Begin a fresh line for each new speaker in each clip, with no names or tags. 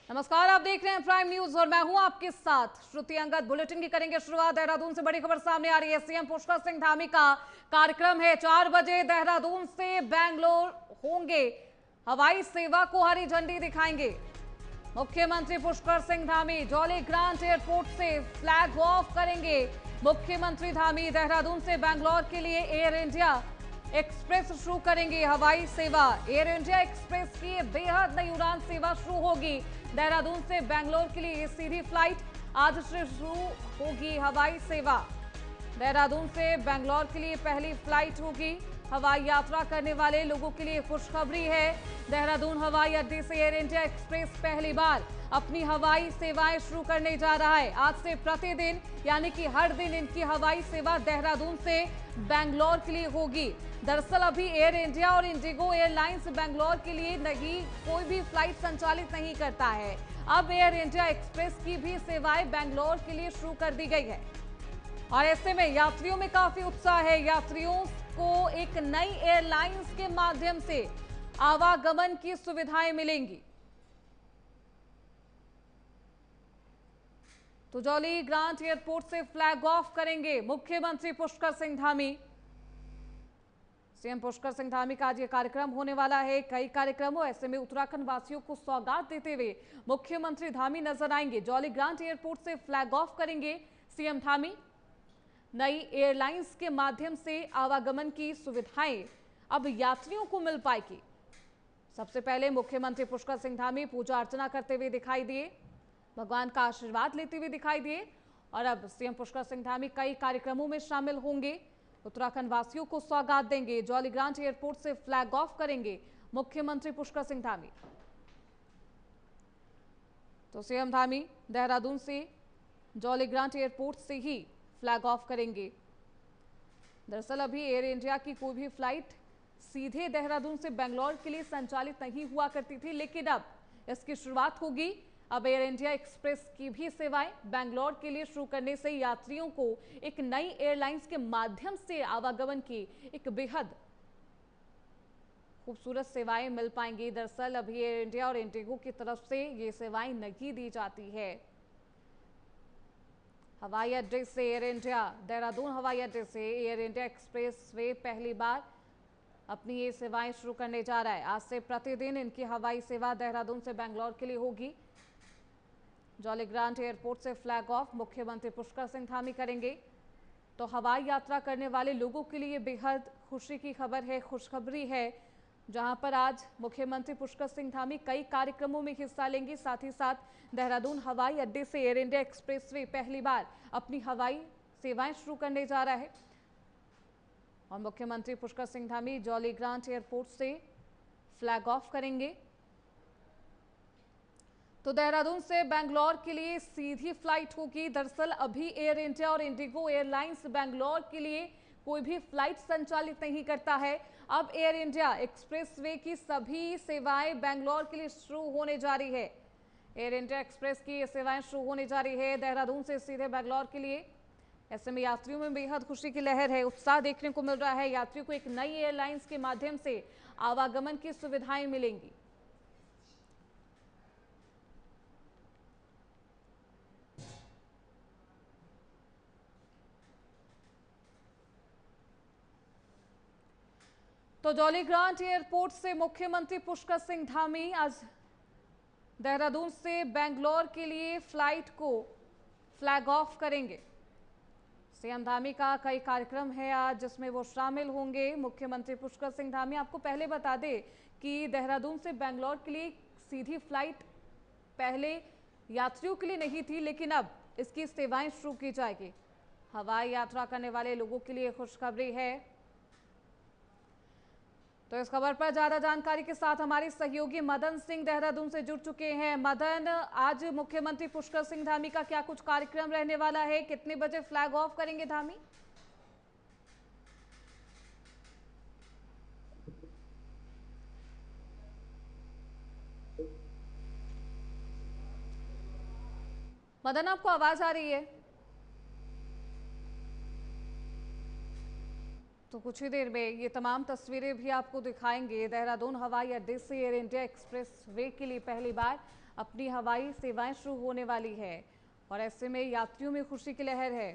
नमस्कार, आप देख रहे हैं प्राइम न्यूज और मैं हूं आपके साथ श्रुति अंगद। बुलेटिन की करेंगे शुरुआत। देहरादून से बड़ी खबर सामने आ रही है। सीएम पुष्कर सिंह धामी का कार्यक्रम है 4 बजे। देहरादून से बेंगलोर होंगे, हवाई सेवा को हरी झंडी दिखाएंगे। मुख्यमंत्री Pushkar Singh Dhami jolly grant airport से फ्लैग ऑफ करेंगे। मुख्यमंत्री धामी देहरादून से बेंगलोर के लिए एयर इंडिया एक्सप्रेस शुरू करेंगे हवाई सेवा। एयर इंडिया एक्सप्रेस की बेहद नई उड़ान सेवा शुरू होगी। देहरादून से बेंगलोर के लिए सीधी फ्लाइट आज से शुरू होगी हवाई सेवा। देहरादून से बेंगलोर के लिए पहली फ्लाइट होगी। हवाई यात्रा करने वाले लोगों के लिए खुशखबरी है। देहरादून हवाई अड्डे से एयर इंडिया एक्सप्रेस पहली बार अपनी हवाई सेवाएं शुरू करने जा रहा है। आज से प्रतिदिन यानी कि हर दिन इनकी हवाई सेवा देहरादून से बेंगलोर के लिए होगी। दरअसल अभी एयर इंडिया और इंडिगो एयरलाइंस बेंगलोर के लिए नहीं कोई भी फ्लाइट संचालित नहीं करता है। अब एयर इंडिया एक्सप्रेस की भी सेवाएं बेंगलोर के लिए शुरू कर दी गई है और ऐसे में यात्रियों में काफी उत्साह है। यात्रियों को एक नई एयरलाइंस के माध्यम से आवागमन की सुविधाएं मिलेंगी। तो जॉली ग्रांट एयरपोर्ट से फ्लैग ऑफ करेंगे मुख्यमंत्री पुष्कर सिंह धामी। सीएम पुष्कर सिंह धामी का आज ये कार्यक्रम होने वाला है। कई कार्यक्रमों ऐसे में उत्तराखंड वासियों को सौगात देते हुए मुख्यमंत्री धामी नजर आएंगे। जॉली ग्रांट एयरपोर्ट से फ्लैग ऑफ करेंगे सीएम धामी। नई एयरलाइंस के माध्यम से आवागमन की सुविधाएं अब यात्रियों को मिल पाएगी। सबसे पहले मुख्यमंत्री पुष्कर सिंह धामी पूजा अर्चना करते हुए दिखाई दिए, भगवान का आशीर्वाद लेते हुए दिखाई दिए और अब सीएम पुष्कर सिंह धामी कई कार्यक्रमों में शामिल होंगे। उत्तराखंड वासियों को सौगात देंगे। जॉली ग्रांट एयरपोर्ट से फ्लैग ऑफ करेंगे मुख्यमंत्री पुष्कर सिंह धामी। तो सीएम धामी देहरादून से जॉली ग्रांट एयरपोर्ट से ही फ्लैग ऑफ करेंगे। दरअसल अभी एयर इंडिया की कोई भी फ्लाइट सीधे देहरादून से बेंगलोर के लिए संचालित नहीं हुआ करती थी, लेकिन अब इसकी शुरुआत होगी। अब एयर इंडिया एक्सप्रेस की भी सेवाएं बेंगलोर के लिए शुरू करने से यात्रियों को एक नई एयरलाइंस के माध्यम से आवागमन की एक बेहद खूबसूरत सेवाएं मिल पाएंगी। दरअसल अभी एयर इंडिया और इंडिगो की तरफ से ये सेवाएं नहीं दी जाती है। हवाई अड्डे से एयर इंडिया, देहरादून हवाई अड्डे से एयर इंडिया एक्सप्रेस वे पहली बार अपनी ये सेवाएं शुरू करने जा रहा है। आज से प्रतिदिन इनकी हवाई सेवा देहरादून से बेंगलोर के लिए होगी। जॉली ग्रांट एयरपोर्ट से फ्लैग ऑफ मुख्यमंत्री पुष्कर सिंह धामी करेंगे। तो हवाई यात्रा करने वाले लोगों के लिए बेहद खुशी की खबर है, खुशखबरी है, जहां पर आज मुख्यमंत्री पुष्कर सिंह धामी कई कार्यक्रमों में हिस्सा लेंगे। साथ ही साथ देहरादून हवाई अड्डे से एयर इंडिया एक्सप्रेसवे पहली बार अपनी हवाई सेवाएं शुरू करने जा रहा है और मुख्यमंत्री Pushkar Singh Dhami jolly grant airport से फ्लैग ऑफ करेंगे। तो देहरादून से बेंगलोर के लिए सीधी फ्लाइट होगी। दरअसल अभी एयर इंडिया और इंडिगो एयरलाइंस बेंगलोर के लिए कोई भी फ्लाइट संचालित नहीं करता है। अब एयर इंडिया एक्सप्रेसवे की सभी सेवाएं बेंगलोर के लिए शुरू होने जा रही है। एयर इंडिया एक्सप्रेस की ये सेवाएं शुरू होने जा रही है देहरादून से सीधे बेंगलोर के लिए। ऐसे में यात्रियों में बेहद खुशी की लहर है, उत्साह देखने को मिल रहा है। यात्रियों को एक नई एयरलाइंस के माध्यम से आवागमन की सुविधाएं मिलेंगी। तो जॉली ग्रांट एयरपोर्ट से मुख्यमंत्री पुष्कर सिंह धामी आज देहरादून से बेंगलोर के लिए फ्लाइट को फ्लैग ऑफ करेंगे। सीएम धामी का कई कार्यक्रम है आज जिसमें वो शामिल होंगे। मुख्यमंत्री पुष्कर सिंह धामी, आपको पहले बता दें कि देहरादून से बेंगलोर के लिए सीधी फ्लाइट पहले यात्रियों के लिए नहीं थी, लेकिन अब इसकी सेवाएं शुरू की जाएगी। हवाई यात्रा करने वाले लोगों के लिए खुशखबरी है। तो इस खबर पर ज्यादा जानकारी के साथ हमारे सहयोगी मदन सिंह देहरादून से जुड़ चुके हैं। मदन, आज मुख्यमंत्री पुष्कर सिंह धामी का क्या कुछ कार्यक्रम रहने वाला है? कितने बजे फ्लैग ऑफ करेंगे धामी? मदन, आपको आवाज आ रही है? तो कुछ ही देर में ये तमाम तस्वीरें भी आपको दिखाएंगे। देहरादून हवाई अड्डे से एयर इंडिया एक्सप्रेस वे के लिए पहली बार अपनी हवाई सेवाएं शुरू होने वाली है और ऐसे में यात्रियों में खुशी की लहर है।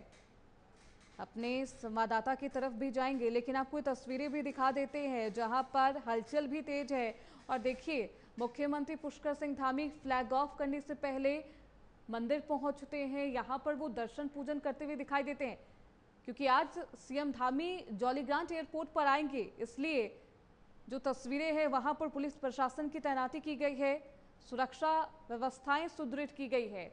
अपने संवाददाता की तरफ भी जाएंगे, लेकिन आपको तस्वीरें भी दिखा देते हैं जहां पर हलचल भी तेज है। और देखिए, मुख्यमंत्री पुष्कर सिंह धामी फ्लैग ऑफ करने से पहले मंदिर पहुंचते हैं। यहां पर वो दर्शन पूजन करते हुए दिखाई देते हैं, क्योंकि आज सीएम धामी जॉलीग्रांट एयरपोर्ट पर आएंगे, इसलिए जो तस्वीरें हैं वहां पर पुलिस प्रशासन की तैनाती की गई है, सुरक्षा व्यवस्थाएं सुदृढ़ की गई है।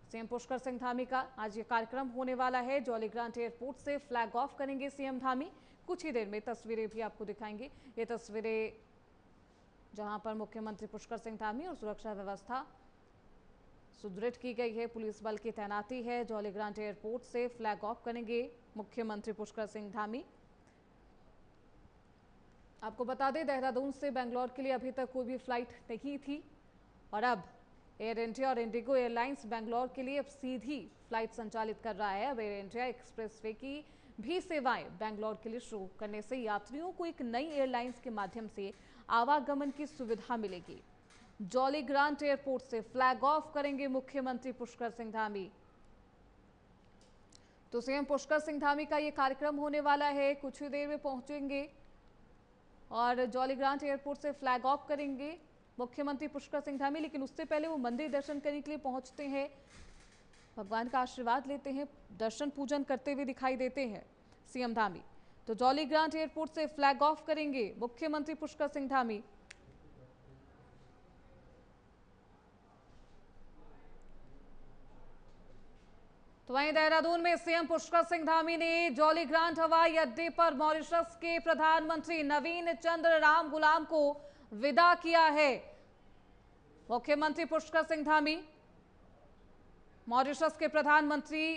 सीएम पुष्कर सिंह धामी का आज ये कार्यक्रम होने वाला है। जॉलीग्रांट एयरपोर्ट से फ्लैग ऑफ करेंगे सीएम धामी। कुछ ही देर में तस्वीरें भी आपको दिखाएंगे। ये तस्वीरें जहां पर मुख्यमंत्री पुष्कर सिंह धामी और सुरक्षा व्यवस्था सुदृढ़ की गई है, पुलिस बल की तैनाती है। जॉलीग्रांट एयरपोर्ट से फ्लैग ऑफ करेंगे मुख्यमंत्री पुष्कर सिंह धामी। आपको बता दें, देहरादून से बेंगलोर के लिए अभी तक कोई भी फ्लाइट नहीं थी और अब एयर इंडिया और इंडिगो एयरलाइंस बेंगलोर के लिए अब सीधी फ्लाइट संचालित कर रहा है। अब एयर इंडिया एक्सप्रेसवे की भी सेवाएं बेंगलोर के लिए शुरू करने से यात्रियों को एक नई एयरलाइंस के माध्यम से आवागमन की सुविधा मिलेगी। जॉलीग्रांट एयरपोर्ट से फ्लैग ऑफ करेंगे मुख्यमंत्री पुष्कर सिंह धामी। तो सीएम पुष्कर सिंह धामी का ये कार्यक्रम होने वाला है, कुछ ही देर में पहुंचेंगे और जॉलीग्रांट एयरपोर्ट से फ्लैग ऑफ करेंगे मुख्यमंत्री पुष्कर सिंह धामी। लेकिन उससे पहले वो मंदिर दर्शन करने के लिए पहुंचते हैं, भगवान का आशीर्वाद लेते हैं, दर्शन पूजन करते हुए दिखाई देते हैं सीएम धामी। तो जॉलीग्रांट एयरपोर्ट से फ्लैग ऑफ करेंगे मुख्यमंत्री पुष्कर सिंह धामी। तो वहीं देहरादून में सीएम पुष्कर सिंह धामी ने जॉलीग्रांट हवाई अड्डे पर मॉरिशस के प्रधानमंत्री नवीन चंद्र रामगुलाम को विदा किया है। मुख्यमंत्री पुष्कर सिंह धामी मॉरिशस के प्रधानमंत्री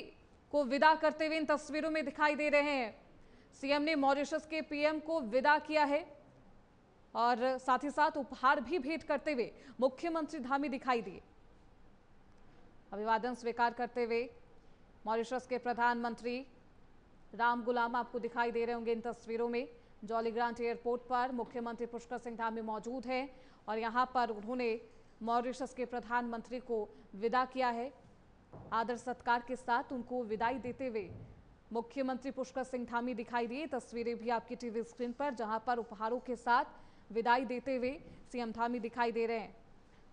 को विदा करते हुए इन तस्वीरों में दिखाई दे रहे हैं। सीएम ने मॉरिशस के पीएम को विदा किया है और साथ ही साथ उपहार भी भेंट करते हुए मुख्यमंत्री धामी दिखाई दिए। अभिवादन स्वीकार करते हुए मॉरिशस के प्रधानमंत्री रामगुलाम आपको दिखाई दे रहे होंगे इन तस्वीरों में। जॉलीग्रांट एयरपोर्ट पर मुख्यमंत्री पुष्कर सिंह धामी मौजूद हैं और यहां पर उन्होंने मॉरिशस के प्रधानमंत्री को विदा किया है। आदर सत्कार के साथ उनको विदाई देते हुए मुख्यमंत्री पुष्कर सिंह धामी दिखाई दिए। तस्वीरें भी आपकी टीवी स्क्रीन पर, जहां पर उपहारों के साथ विदाई देते हुए सीएम धामी दिखाई दे रहे हैं।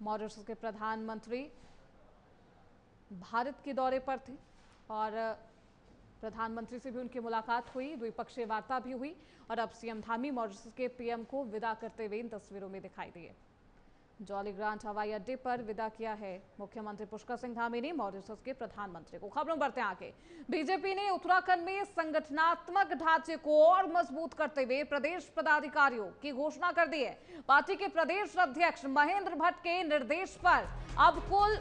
मॉरिशस के प्रधानमंत्री भारत के दौरे पर थे और प्रधानमंत्री से भी उनकी मुलाकात हुई, द्विपक्षीय वार्ता भी हुई और अब सीएम धामी मॉरिशस के पीएम को विदा करते हुए इन तस्वीरों में दिखाई दिए। जॉलीग्रांट हवाई अड्डे पर विदा किया है मुख्यमंत्री पुष्कर सिंह धामी ने मॉरिशस के प्रधानमंत्री को। खबरों बढ़ते हैं आगे। बीजेपी ने उत्तराखंड में संगठनात्मक ढांचे को और मजबूत करते हुए प्रदेश पदाधिकारियों की घोषणा कर दी है। पार्टी के प्रदेश अध्यक्ष महेंद्र भट्ट के निर्देश पर अब कुल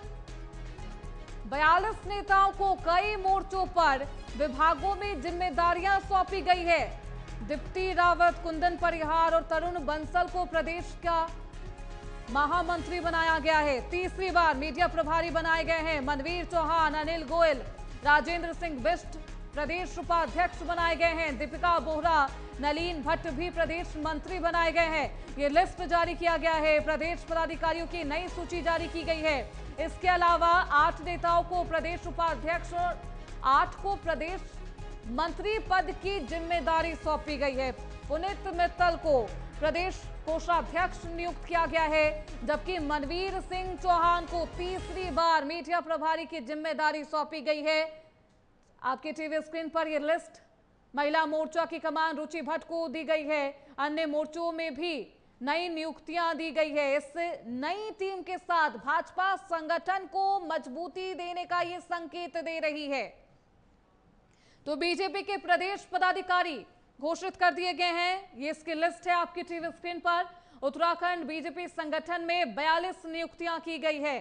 42 नेताओं को कई मोर्चों पर विभागों में जिम्मेदारियां सौंपी गई है। दीप्ति रावत, कुंदन परिहार और तरुण बंसल को प्रदेश का महामंत्री बनाया गया है। तीसरी बार मीडिया प्रभारी बनाए गए हैं मनवीर चौहान, अनिल गोयल, राजेंद्र सिंह बिष्ट प्रदेश उपाध्यक्ष बनाए गए हैं। दीपिका बोहरा, नलीन भट्ट भी प्रदेश मंत्री बनाए गए हैं। ये लिस्ट जारी किया गया है। प्रदेश पदाधिकारियों की नई सूची जारी की गई है। इसके अलावा 8 नेताओं को प्रदेश उपाध्यक्ष और 8 को प्रदेश मंत्री पद की जिम्मेदारी सौंपी गई है। पुनीत मित्तल को प्रदेश कोषाध्यक्ष नियुक्त किया गया है, जबकि मनवीर सिंह चौहान को तीसरी बार मीडिया प्रभारी की जिम्मेदारी सौंपी गई है। आपके टीवी स्क्रीन पर यह लिस्ट। महिला मोर्चा की कमान रुचि भट्ट को दी गई है। अन्य मोर्चों में भी नई नियुक्तियां दी गई है। इस नई टीम के साथ भाजपा संगठन को मजबूती देने का ये संकेत दे रही है। तो बीजेपी के प्रदेश पदाधिकारी घोषित कर दिए गए हैं। ये इसकी लिस्ट है आपकी टीवी स्क्रीन पर। उत्तराखंड बीजेपी संगठन में 42 नियुक्तियां की गई है।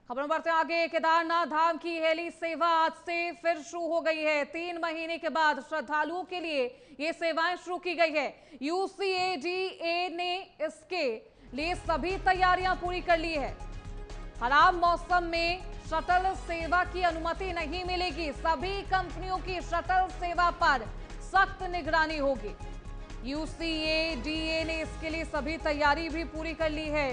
खबरों बढ़ते आगे। केदारनाथ धाम की हेली सेवा आज से फिर शुरू हो गई है। 3 महीने के बाद श्रद्धालुओं के लिए ये सेवाएं शुरू की गई है। यूसीएडीए ने इसके लिए सभी तैयारियां पूरी कर ली है। खराब मौसम में शटल सेवा की अनुमति नहीं मिलेगी। सभी कंपनियों की शटल सेवा पर सख्त निगरानी होगी। यूसीएडीए ने इसके लिए सभी तैयारी भी पूरी कर ली है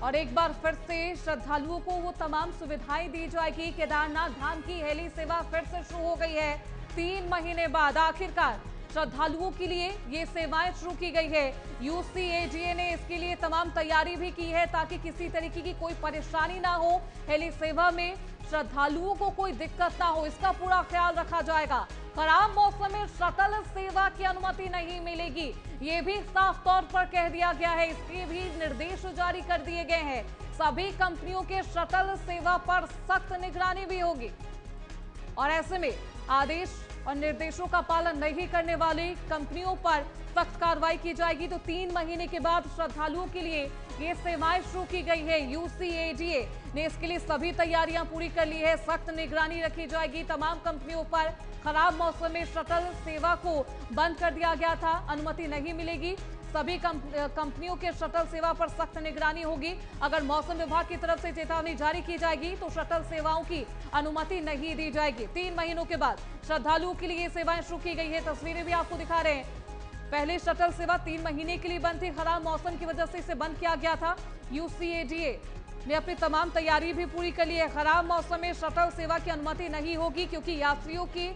और एक बार फिर से श्रद्धालुओं को वो तमाम सुविधाएं दी जाएगी। केदारनाथ धाम की हेली सेवा फिर से शुरू हो गई है। 3 महीने बाद आखिरकार श्रद्धालुओं के लिए ये सेवाएं शुरू की गई है। यूसीएडीए ने इसके लिए तमाम तैयारी भी की है ताकि किसी तरीके की कोई परेशानी ना हो, हेली सेवा में श्रद्धालुओं को कोई दिक्कत ना हो, इसका पूरा ख्याल रखा जाएगा। खराब मौसम में शटल सेवा की अनुमति नहीं मिलेगी, ये भी साफ तौर पर कह दिया गया है। इसके भी निर्देश जारी कर दिए गए हैं। सभी कंपनियों के शटल सेवा पर सख्त निगरानी भी होगी और ऐसे में आदेश और निर्देशों का पालन नहीं करने वाली कंपनियों पर सख्त कार्रवाई की जाएगी। तो 3 महीने के बाद श्रद्धालुओं के लिए ये सेवाएं शुरू की गई है। यूसीएडीए ने इसके लिए सभी तैयारियां पूरी कर ली है। सख्त निगरानी रखी जाएगी तमाम कंपनियों पर। खराब मौसम में शटल सेवा को बंद कर दिया गया था, अनुमति नहीं मिलेगी। सभी कंपनियों के शटल सेवा पर सख्त निगरानी होगी। अगर मौसम विभाग की तरफ से चेतावनी जारी की जाएगी तो शटल सेवाओं की अनुमति नहीं दी जाएगी। 3 महीनों के बाद श्रद्धालुओं के लिए सेवाएं शुरू की गई है। तस्वीरें भी आपको दिखा रहे हैं। पहले शटल सेवा 3 महीने के लिए बंद थी, खराब मौसम की वजह से इसे बंद किया गया था। यूसीएडीए ने अपनी तमाम तैयारी भी पूरी कर ली है। खराब मौसम में शटल सेवा की अनुमति नहीं होगी क्योंकि यात्रियों की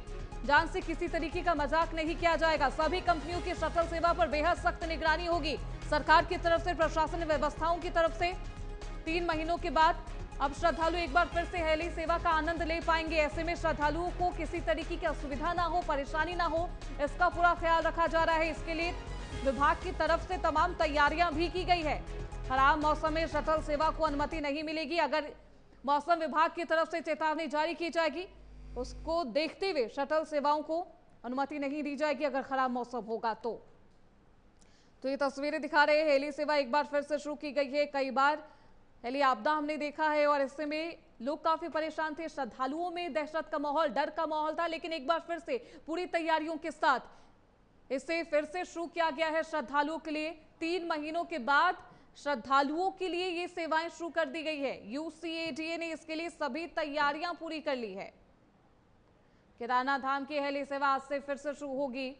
जान से किसी तरीके का मजाक नहीं किया जाएगा। सभी कंपनियों की शटल सेवा पर बेहद सख्त निगरानी होगी सरकार की तरफ से, प्रशासन व्यवस्थाओं की तरफ से। 3 महीनों के बाद अब श्रद्धालु एक बार फिर से हेली सेवा का आनंद ले पाएंगे। ऐसे में श्रद्धालुओं को किसी तरीके की असुविधा ना हो, परेशानी ना हो, इसका पूरा ख्याल रखा जा रहा है। इसके लिए विभाग की तरफ से तमाम तैयारियां भी की गई है। खराब मौसम में शटल सेवा को अनुमति नहीं मिलेगी। अगर मौसम विभाग की तरफ से चेतावनी जारी की जाएगी, उसको देखते हुए शटल सेवाओं को अनुमति नहीं दी जाएगी अगर खराब मौसम होगा तो। ये तस्वीरें दिखा रहे हैं, हेली सेवा एक बार फिर से शुरू की गई है। कई बार हेली आपदा हमने देखा है और इससे में लोग काफी परेशान थे। श्रद्धालुओं में दहशत का माहौल, डर का माहौल था, लेकिन एक बार फिर से पूरी तैयारियों के साथ इसे फिर से शुरू किया गया है श्रद्धालुओं के लिए। 3 महीनों के बाद श्रद्धालुओं के लिए ये सेवाएं शुरू कर दी गई है। यूसीएडीए ने इसके लिए सभी तैयारियां पूरी कर ली है। केदारनाथ धाम की हेली सेवा आज से फिर से शुरू होगी।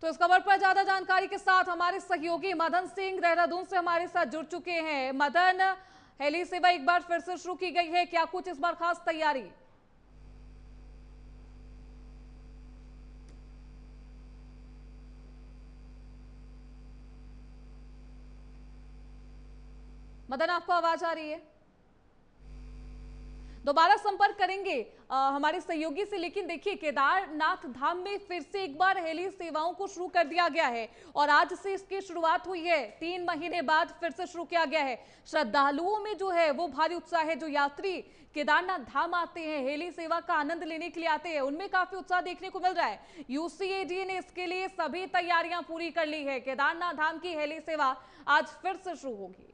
तो इस खबर पर ज्यादा जानकारी के साथ हमारे सहयोगी मदन सिंह देहरादून से हमारे साथ जुड़ चुके हैं। मदन, हेली सेवा एक बार फिर से शुरू की गई है, क्या कुछ इस बार खास तैयारी? मदन, आपको आवाज आ रही है? दोबारा संपर्क करेंगे हमारे सहयोगी से, लेकिन देखिए केदारनाथ धाम में फिर से एक बार हेली सेवाओं को शुरू कर दिया गया है और आज से इसकी शुरुआत हुई है। 3 महीने बाद फिर से शुरू किया गया है। श्रद्धालुओं में जो है वो भारी उत्साह है। जो यात्री केदारनाथ धाम आते हैं, हेली सेवा का आनंद लेने के लिए आते हैं, उनमें काफी उत्साह देखने को मिल रहा है। यूसीएडीए ने इसके लिए सभी तैयारियां पूरी कर ली है। केदारनाथ धाम की हेली सेवा आज फिर से शुरू होगी।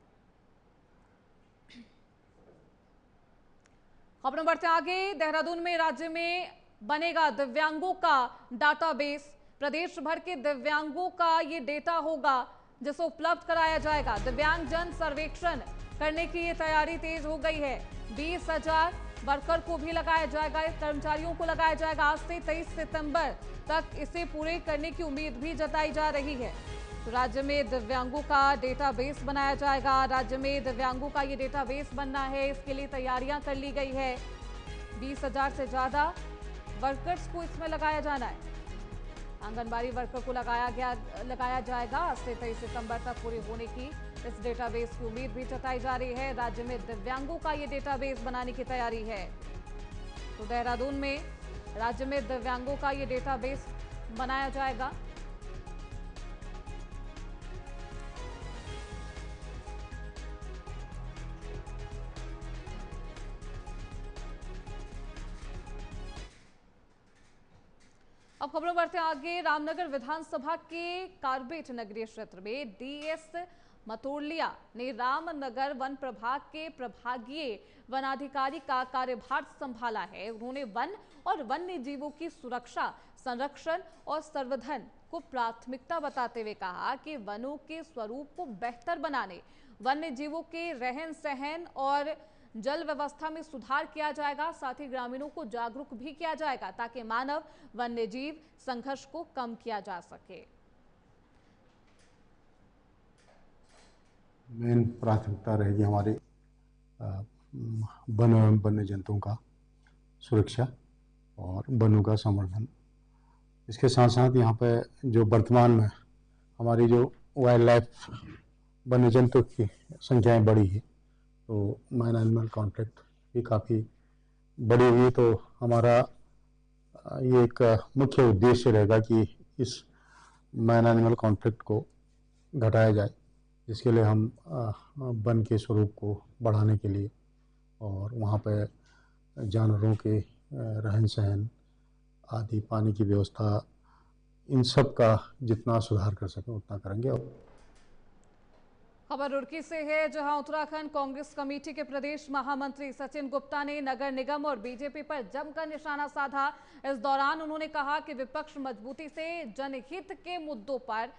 खबरों बढ़ते आगे। देहरादून में राज्य में बनेगा दिव्यांगों का डाटाबेस। प्रदेश भर के दिव्यांगों का ये डेटा होगा जिसे उपलब्ध कराया जाएगा। दिव्यांग जन सर्वेक्षण करने की ये तैयारी तेज हो गई है। 20,000 वर्कर को भी लगाया जाएगा, कर्मचारियों को लगाया जाएगा। आज से 23 सितंबर तक इसे पूरे करने की उम्मीद भी जताई जा रही है। तो राज्य में दिव्यांगों का डेटाबेस बनाया जाएगा। राज्य में दिव्यांगों का ये डेटाबेस बनना है, इसके लिए तैयारियां कर ली गई है। 20,000 से ज्यादा वर्कर्स को इसमें लगाया जाना है। आंगनबाड़ी वर्कर को लगाया जाएगा। आज से 23 सितंबर तक पूरे होने की इस डेटाबेस की उम्मीद भी जताई जा रही है। राज्य में दिव्यांगों का ये डेटाबेस बनाने की तैयारी है। तो देहरादून में राज्य में दिव्यांगों का ये डेटाबेस बनाया जाएगा। अब खबरों बढ़ते आगे। रामनगर विधानसभा के कारबेट नगरीय क्षेत्र में डीएस मतोलिया ने रामनगर वन प्रभाग के प्रभागीय वनाधिकारी का कार्यभार संभाला है। उन्होंने वन और वन्य जीवों की सुरक्षा, संरक्षण और संवर्धन को प्राथमिकता बताते हुए कहा कि वनों के स्वरूप को बेहतर बनाने, वन्य जीवों के रहन सहन और जल व्यवस्था में सुधार किया जाएगा। साथ ही ग्रामीणों को जागरूक भी किया जाएगा ताकि मानव वन्य जीव संघर्ष को कम किया जा सके।
मेन प्राथमिकता रहेगी हमारे वन एवं वन्य जंतुओं का सुरक्षा और वनों का संवर्धन। इसके साथ साथ यहाँ पे जो वर्तमान में हमारी जो वाइल्ड लाइफ वन्य जंतु की संख्याएं बढ़ी है, तो मैन एनिमल कॉन्फ्लिक्ट भी काफ़ी बढ़ी हुई है। तो हमारा ये एक मुख्य उद्देश्य रहेगा कि इस मैन एनिमल कॉन्फ्लिक्ट को घटाया जाए, जिसके लिए हम वन के स्वरूप को बढ़ाने के लिए और वहाँ पे जानवरों के रहन सहन आदि, पानी की व्यवस्था, इन सब का जितना सुधार कर सकें उतना करेंगे।
खबर रुड़की से है, जहां उत्तराखंड कांग्रेस कमेटी के प्रदेश महामंत्री सचिन गुप्ता ने नगर निगम और बीजेपी पर जमकर निशाना साधा। इस दौरान उन्होंने कहा कि विपक्ष मजबूती से जनहित के मुद्दों पर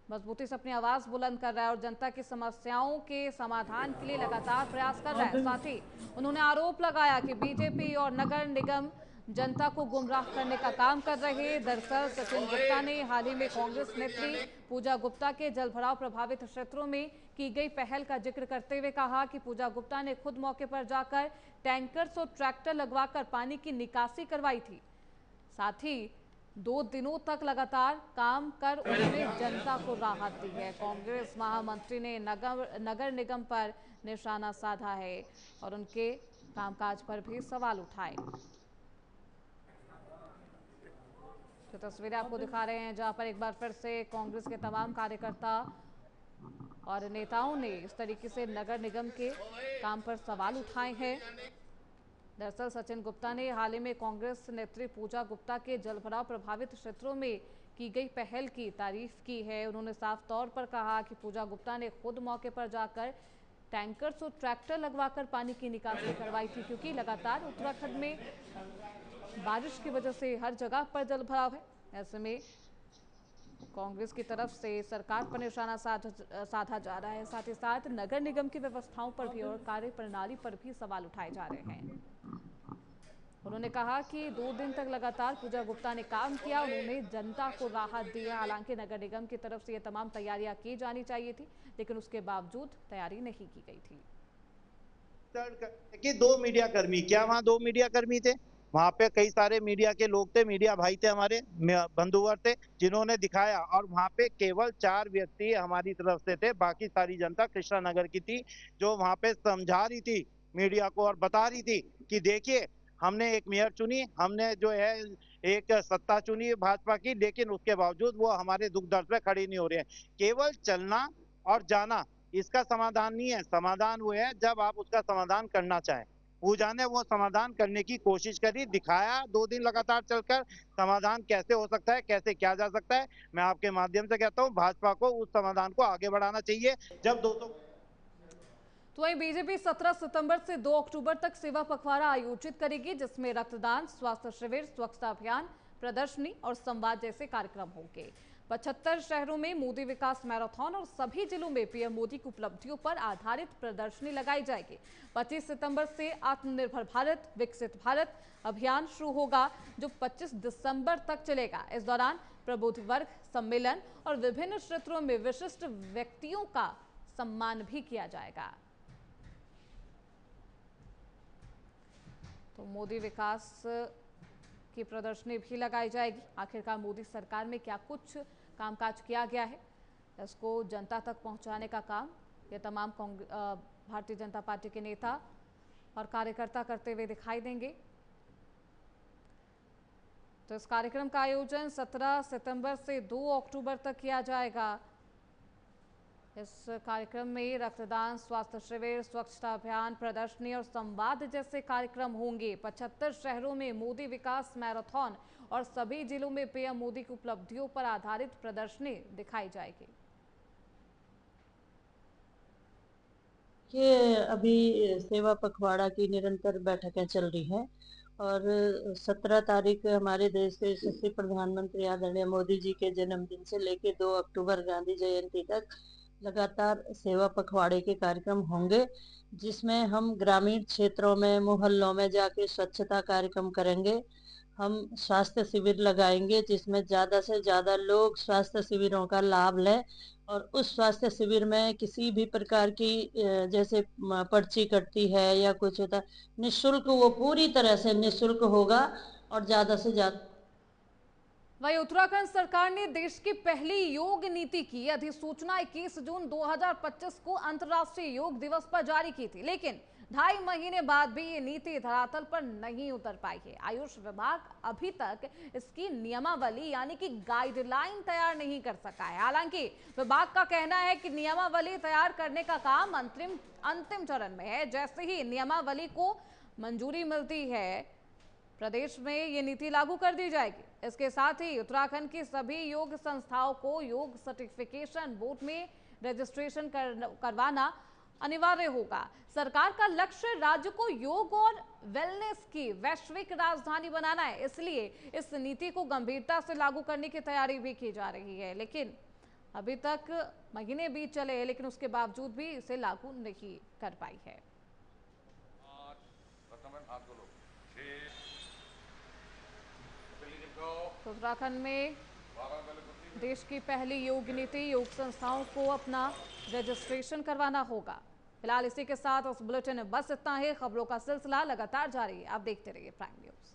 मजबूती से अपनी आवाज बुलंद कर रहा है और जनता की समस्याओं के समाधान के लिए लगातार प्रयास कर रहा है। साथ ही उन्होंने आरोप लगाया कि बीजेपी और नगर निगम जनता को गुमराह करने का काम कर रहे। दरअसल सचिन गुप्ता ने हाल ही में कांग्रेस नेत्री पूजा गुप्ता के जलभराव प्रभावित क्षेत्रों में की गई पहल का जिक्र करते हुए कहा कि पूजा गुप्ता ने खुद मौके पर जाकर टैंकर्स और ट्रैक्टर लगवाकर पानी की निकासी करवाई थी। साथ ही 2 दिनों तक लगातार काम कर उन्होंने जनता को राहत दी है। कांग्रेस महामंत्री ने नगर निगम पर निशाना साधा है और उनके कामकाज पर भी सवाल उठाए। तो तस्वीरें आपको दिखा रहे हैं, जहां पर एक बार फिर से कांग्रेस के तमाम कार्यकर्ता और नेताओं ने इस तरीके से नगर निगम के काम पर सवाल उठाए हैं। दरअसल सचिन गुप्ता ने हाल ही में कांग्रेस नेत्री पूजा गुप्ता के जलभराव प्रभावित क्षेत्रों में की गई पहल की तारीफ की है। उन्होंने साफ तौर पर कहा कि पूजा गुप्ता ने खुद मौके पर जाकर टैंकर्स और ट्रैक्टर लगवाकर पानी की निकासी करवाई थी, क्योंकि लगातार उत्तराखंड में बारिश की वजह से हर जगह पर जलभराव है। ऐसे में कांग्रेस की तरफ से सरकार पर निशाना साधा जा रहा है। साथ ही साथ नगर निगम की व्यवस्थाओं पर भी और कार्य प्रणाली पर भी सवाल उठाए जा रहे हैं। उन्होंने कहा कि 2 दिन तक लगातार पूजा गुप्ता ने काम किया, उन्होंने जनता को राहत दी है। हालांकि नगर निगम की तरफ से ये तमाम तैयारियां की जानी चाहिए थी, लेकिन उसके बावजूद तैयारी नहीं की गई थी।
कि 2 मीडिया कर्मी, क्या वहाँ 2 मीडिया कर्मी थे? वहाँ पे कई सारे मीडिया के लोग थे, मीडिया भाई थे, हमारे बंधुवर थे, जिन्होंने दिखाया। और वहाँ पे केवल 4 व्यक्ति हमारी तरफ से थे, बाकी सारी जनता कृष्णा नगर की थी, जो वहाँ पे समझा रही थी मीडिया को और बता रही थी कि देखिए, हमने एक मेयर चुनी, हमने जो है एक सत्ता चुनी भाजपा की, लेकिन उसके बावजूद वो हमारे दुख दर्द पे खड़ी नहीं हो रही है। केवल चलना और जाना इसका समाधान नहीं है। समाधान वो है जब आप उसका समाधान करना चाहें। पूजा ने वो समाधान करने की कोशिश करी, दिखाया 2 दिन लगातार चलकर समाधान कैसे हो सकता है, कैसे किया जा सकता है। मैं आपके माध्यम से कहता हूँ, भाजपा को उस समाधान को आगे बढ़ाना चाहिए। जब 200
तो वहीं बीजेपी 17 सितंबर से 2 अक्टूबर तक सेवा पखवाड़ा आयोजित करेगी, जिसमें रक्तदान, स्वास्थ्य शिविर, स्वच्छता अभियान, प्रदर्शनी और संवाद जैसे कार्यक्रम होंगे। 75 शहरों में मोदी विकास मैराथन और सभी जिलों में पीएम मोदी की उपलब्धियों पर आधारित प्रदर्शनी लगाई जाएगी। 25 सितंबर से आत्मनिर्भर भारत विकसित भारत अभियान शुरू होगा, जो 25 दिसंबर तक चलेगा। इस दौरान प्रबुद्ध वर्ग सम्मेलन और विभिन्न क्षेत्रों में विशिष्ट व्यक्तियों का सम्मान भी किया जाएगा। तो मोदी विकास की प्रदर्शनी भी लगाई जाएगी। आखिरकार मोदी सरकार में क्या कुछ कामकाज किया गया है, इसको जनता तक पहुंचाने का काम ये तमाम भारतीय जनता पार्टी के नेता और कार्यकर्ता करते हुए दिखाई देंगे। तो इस कार्यक्रम का आयोजन 17 सितंबर से 2 अक्टूबर तक किया जाएगा। इस कार्यक्रम में रक्तदान, स्वास्थ्य शिविर, स्वच्छता अभियान, प्रदर्शनी और संवाद जैसे कार्यक्रम होंगे। 75 शहरों में मोदी विकास मैराथन और सभी जिलों में पीएम मोदी की उपलब्धियों पर आधारित प्रदर्शनी दिखाई जाएगी।
ये अभी सेवा पखवाड़ा की निरंतर बैठकें चल रही हैं और 17 तारीख हमारे देश के यशस्वी प्रधानमंत्री आदरणीय मोदी जी के जन्मदिन से लेकर 2 अक्टूबर गांधी जयंती तक लगातार सेवा पखवाड़े के कार्यक्रम होंगे, जिसमें हम ग्रामीण क्षेत्रों में, मोहल्लों में जाके स्वच्छता कार्यक्रम करेंगे। हम स्वास्थ्य शिविर लगाएंगे, जिसमें ज़्यादा से ज़्यादा लोग स्वास्थ्य शिविरों का लाभ लें और उस स्वास्थ्य शिविर में किसी भी प्रकार की जैसे पर्ची कटती है या कुछ होता है, निःशुल्क, वो पूरी तरह से निःशुल्क होगा और ज़्यादा से ज़्यादा।
वहीं उत्तराखंड सरकार ने देश की पहली योग नीति की अधिसूचना 21 जून 2025 को अंतर्राष्ट्रीय योग दिवस पर जारी की थी, लेकिन 2.5 महीने बाद भी ये नीति धरातल पर नहीं उतर पाई है। आयुष विभाग अभी तक इसकी नियमावली यानी कि गाइडलाइन तैयार नहीं कर सका है। हालांकि विभाग का कहना है कि नियमावली तैयार करने का काम अंतिम चरण में है। जैसे ही नियमावली को मंजूरी मिलती है, प्रदेश में ये नीति लागू कर दी जाएगी। इसके साथ ही उत्तराखंड की सभी योग संस्थाओं को योग सर्टिफिकेशन बोर्ड में रजिस्ट्रेशन करवाना अनिवार्य होगा। सरकार का लक्ष्य राज्य को योग और वेलनेस की वैश्विक राजधानी बनाना है, इसलिए इस नीति को गंभीरता से लागू करने की तैयारी भी की जा रही है। लेकिन अभी तक महीने बीत चले हैं, लेकिन उसके बावजूद भी इसे लागू नहीं कर पाई है। तो उत्तराखंड में देश की पहली योग नीति, योग संस्थाओं को अपना रजिस्ट्रेशन करवाना होगा। फिलहाल इसी के साथ उस बुलेटिन में बस इतना ही। खबरों का सिलसिला लगातार जारी है, आप देखते रहिए प्राइम न्यूज।